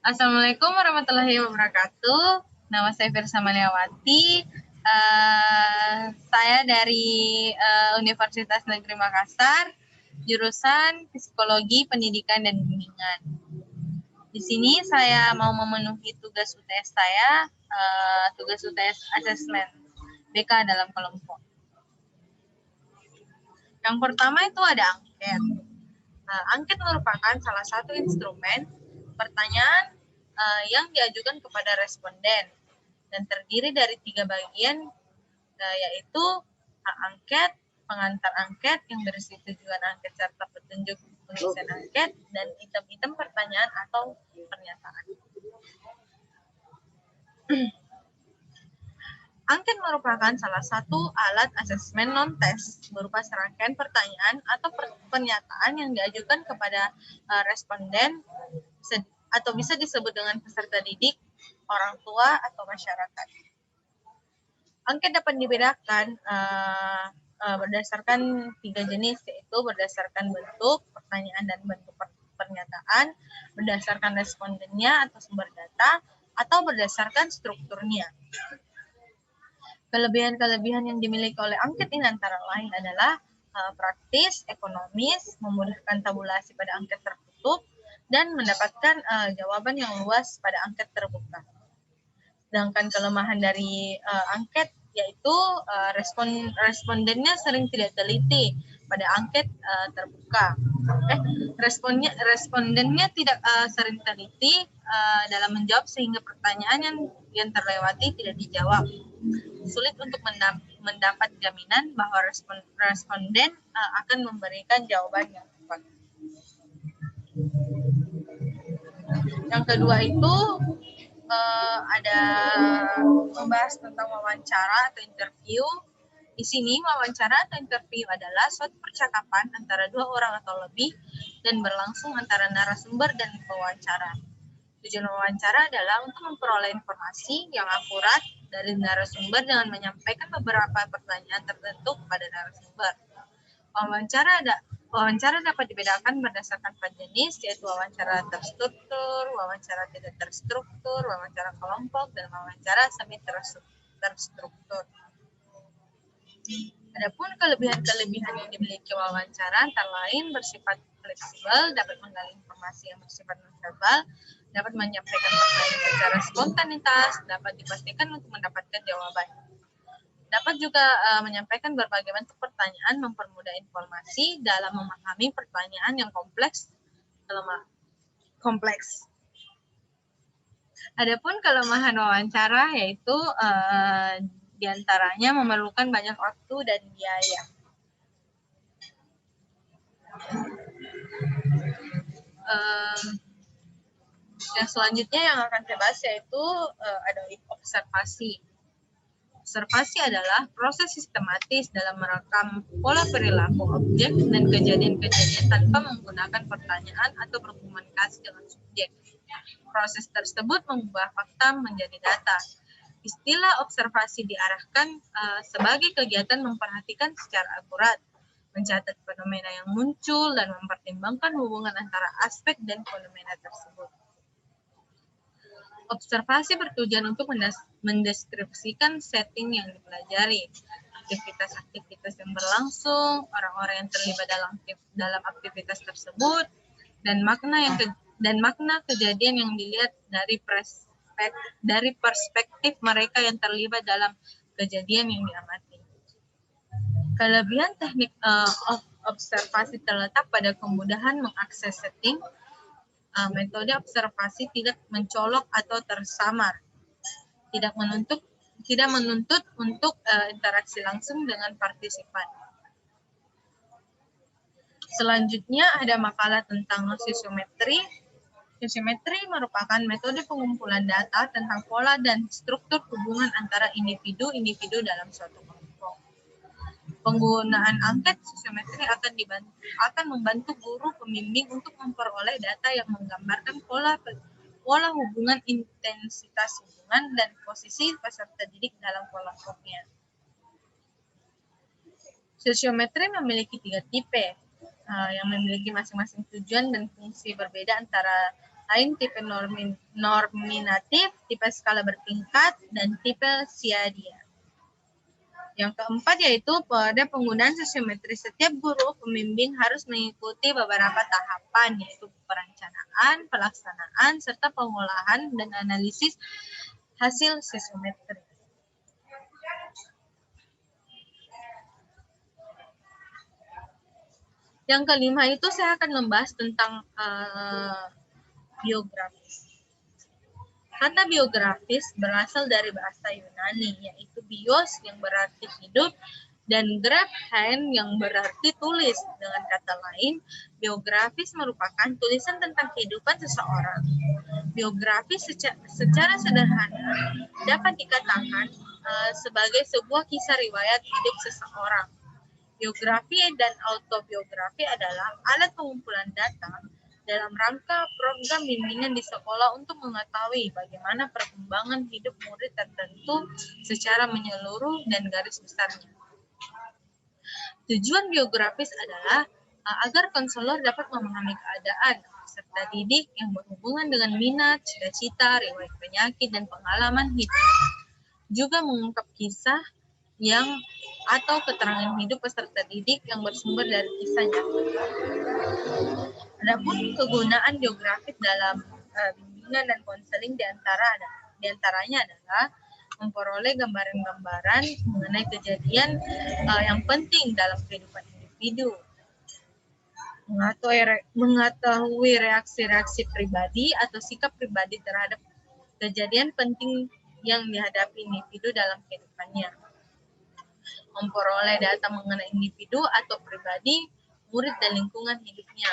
Assalamualaikum warahmatullahi wabarakatuh. Nama saya Firsa Maliawati. Saya dari Universitas Negeri Makassar, jurusan Psikologi Pendidikan dan Bimbingan. Di sini saya mau memenuhi tugas UTS saya, tugas UTS Assessment BK dalam kelompok. Yang pertama itu ada angket. Angket merupakan salah satu instrumen pertanyaan yang diajukan kepada responden dan terdiri dari 3 bagian, yaitu angket, pengantar angket yang berisi tujuan angket serta petunjuk pengisian angket, dan item-item pertanyaan atau pernyataan. Angket merupakan salah satu alat asesmen non-tes berupa serangkaian pertanyaan atau pernyataan yang diajukan kepada responden atau bisa disebut dengan peserta didik, orang tua, atau masyarakat. Angket dapat dibedakan berdasarkan 3 jenis, yaitu berdasarkan bentuk pertanyaan dan bentuk pernyataan, berdasarkan respondennya atau sumber data, atau berdasarkan strukturnya. Kelebihan-kelebihan yang dimiliki oleh angket ini antara lain adalah praktis, ekonomis, memudahkan tabulasi pada angket tertutup, dan mendapatkan jawaban yang luas pada angket terbuka. Sedangkan kelemahan dari angket yaitu respondennya sering tidak teliti pada angket terbuka. Respondennya tidak sering teliti dalam menjawab sehingga pertanyaan yang terlewati tidak dijawab. Sulit untuk mendapat jaminan bahwa responden akan memberikan jawaban yang tepat. Yang kedua itu ada membahas tentang wawancara atau interview. Di sini wawancara atau interview adalah suatu percakapan antara 2 orang atau lebih dan berlangsung antara narasumber dan pewawancara. Tujuan wawancara adalah untuk memperoleh informasi yang akurat dari narasumber dengan menyampaikan beberapa pertanyaan tertentu kepada narasumber. Wawancara dapat dibedakan berdasarkan 4 jenis, yaitu wawancara terstruktur, wawancara tidak terstruktur, wawancara kelompok, dan wawancara semi terstruktur. Adapun kelebihan-kelebihan yang dimiliki wawancara antara lain bersifat fleksibel, dapat menggali informasi yang bersifat non-verbal, dapat menyampaikan pertanyaan secara spontanitas, dapat dipastikan untuk mendapatkan jawaban. Dapat juga menyampaikan berbagai bentuk pertanyaan, mempermudah informasi dalam memahami pertanyaan yang kompleks. Adapun kelemahan wawancara yaitu diantaranya memerlukan banyak waktu dan biaya. Yang selanjutnya yang akan saya bahas yaitu ada observasi. Observasi adalah proses sistematis dalam merekam pola perilaku objek dan kejadian-kejadian tanpa menggunakan pertanyaan atau berkomunikasi dengan subjek. Proses tersebut mengubah fakta menjadi data. Istilah observasi diarahkan sebagai kegiatan memperhatikan secara akurat, mencatat fenomena yang muncul, dan mempertimbangkan hubungan antara aspek dan fenomena tersebut. Observasi bertujuan untuk mendeskripsikan setting yang dipelajari, aktivitas-aktivitas yang berlangsung, orang-orang yang terlibat dalam aktivitas tersebut, dan makna kejadian yang dilihat dari perspektif mereka yang terlibat dalam kejadian yang diamati. Kelebihan teknik observasi terletak pada kemudahan mengakses setting. Metode observasi tidak mencolok atau tersamar, tidak menuntut untuk interaksi langsung dengan partisipan. Selanjutnya ada makalah tentang sosiometri. Sosiometri merupakan metode pengumpulan data tentang pola dan struktur hubungan antara individu-individu dalam suatu kelompok. Penggunaan angket sosiometri akan membantu guru pembimbing untuk memperoleh data yang menggambarkan pola hubungan, intensitas hubungan, dan posisi peserta didik dalam kelompoknya. Sosiometri memiliki 3 tipe yang memiliki masing-masing tujuan dan fungsi berbeda antara lain tipe nominatif, tipe skala bertingkat, dan tipe siadia. Yang keempat yaitu pada penggunaan sosiometri, setiap guru pembimbing harus mengikuti beberapa tahapan, yaitu perencanaan, pelaksanaan, serta pengolahan dan analisis hasil sosiometri. Yang kelima itu saya akan membahas tentang biografis. Kata biografis berasal dari bahasa Yunani, yaitu bios yang berarti hidup dan graphein yang berarti tulis. Dengan kata lain, biografis merupakan tulisan tentang kehidupan seseorang. Biografis secara sederhana dapat dikatakan sebagai sebuah kisah riwayat hidup seseorang. Biografi dan autobiografi adalah alat pengumpulan data dalam rangka program bimbingan di sekolah untuk mengetahui bagaimana perkembangan hidup murid tertentu secara menyeluruh dan garis besarnya. Tujuan biografis adalah agar konselor dapat memahami keadaan peserta didik yang berhubungan dengan minat, cita-cita, riwayat penyakit, dan pengalaman hidup. Juga mengungkap kisah yang atau keterangan hidup peserta didik yang bersumber dari kisah nyata. Adapun kegunaan biografis dalam bimbingan dan konseling diantaranya adalah memperoleh gambaran-gambaran mengenai kejadian yang penting dalam kehidupan individu, mengetahui reaksi-reaksi pribadi atau sikap pribadi terhadap kejadian penting yang dihadapi individu dalam kehidupannya, memperoleh data mengenai individu atau pribadi, murid dan lingkungan hidupnya,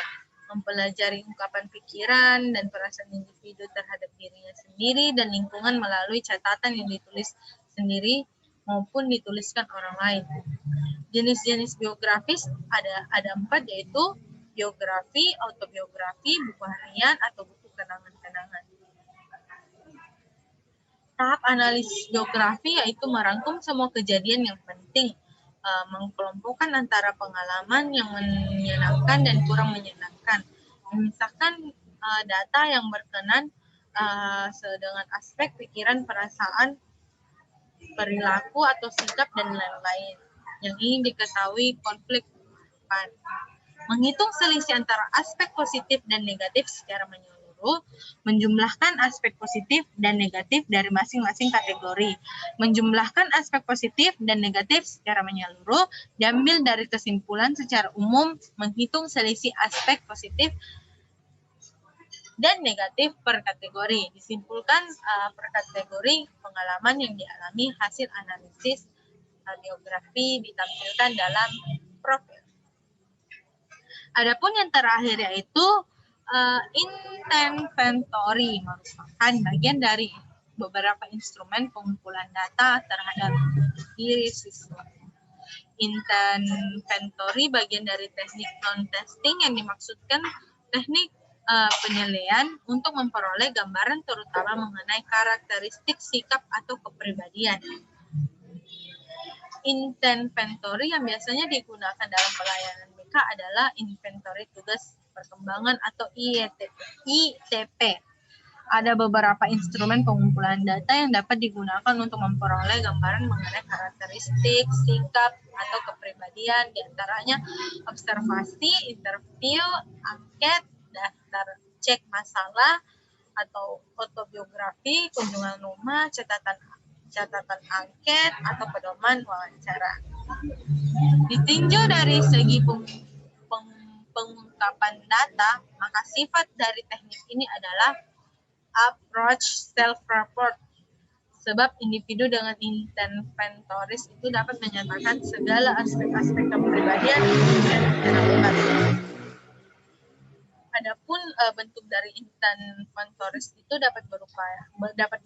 mempelajari ungkapan pikiran dan perasaan individu terhadap dirinya sendiri dan lingkungan melalui catatan yang ditulis sendiri maupun dituliskan orang lain. Jenis-jenis biografis ada 4, yaitu biografi, autobiografi, buku harian, atau buku kenangan-kenangan. Tahap analisis biografi yaitu merangkum semua kejadian yang penting, mengkelompokkan antara pengalaman yang menyenangkan dan kurang menyenangkan, memisahkan data yang berkenan dengan aspek pikiran, perasaan, perilaku atau sikap, dan lain-lain yang ingin diketahui konflik. Menghitung selisih antara aspek positif dan negatif secara menyeluruh, menjumlahkan aspek positif dan negatif dari masing-masing kategori. Menjumlahkan aspek positif dan negatif secara menyeluruh diambil dari kesimpulan secara umum, menghitung selisih aspek positif dan negatif per kategori. Disimpulkan per kategori pengalaman yang dialami hasil analisis biografi ditampilkan dalam profil. Adapun yang terakhir yaitu inventory, merupakan bagian dari beberapa instrumen pengumpulan data terhadap diri siswa. Inventory bagian dari teknik non-testing yang dimaksudkan teknik penilaian untuk memperoleh gambaran terutama mengenai karakteristik sikap atau kepribadian. Inventory yang biasanya digunakan dalam pelayanan BK adalah inventory tugas perkembangan atau ITP. Ada beberapa instrumen pengumpulan data yang dapat digunakan untuk memperoleh gambaran mengenai karakteristik, sikap, atau kepribadian, diantaranya observasi, interview, angket, daftar cek masalah, atau autobiografi, kunjungan rumah, catatan angket, atau pedoman wawancara. Ditinjau dari segi pengungkapan data, maka sifat dari teknik ini adalah approach self-report, sebab individu dengan inventoris itu dapat menyatakan segala aspek-aspek kepribadian secara bebas. Adapun bentuk dari inventoris itu dapat berupa dapat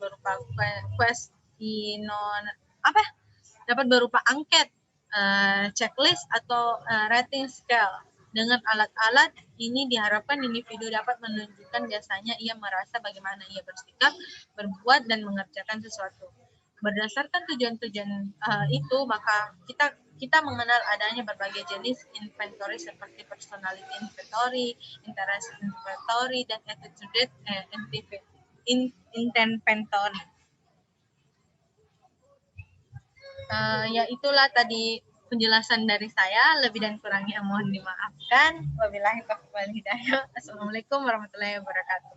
berupa angket, checklist, atau rating scale. Dengan alat-alat ini diharapkan individu dapat menunjukkan biasanya ia merasa bagaimana ia bersikap, berbuat, dan mengerjakan sesuatu. Berdasarkan tujuan-tujuan itu, maka kita kita mengenal adanya berbagai jenis inventory seperti personality inventory, interest inventory, dan attitude inventory. Ya itulah tadi penjelasan dari saya, lebih dan kurangnya mohon dimaafkan. Wabillahi taufiq wal hidayah. Assalamualaikum warahmatullahi wabarakatuh.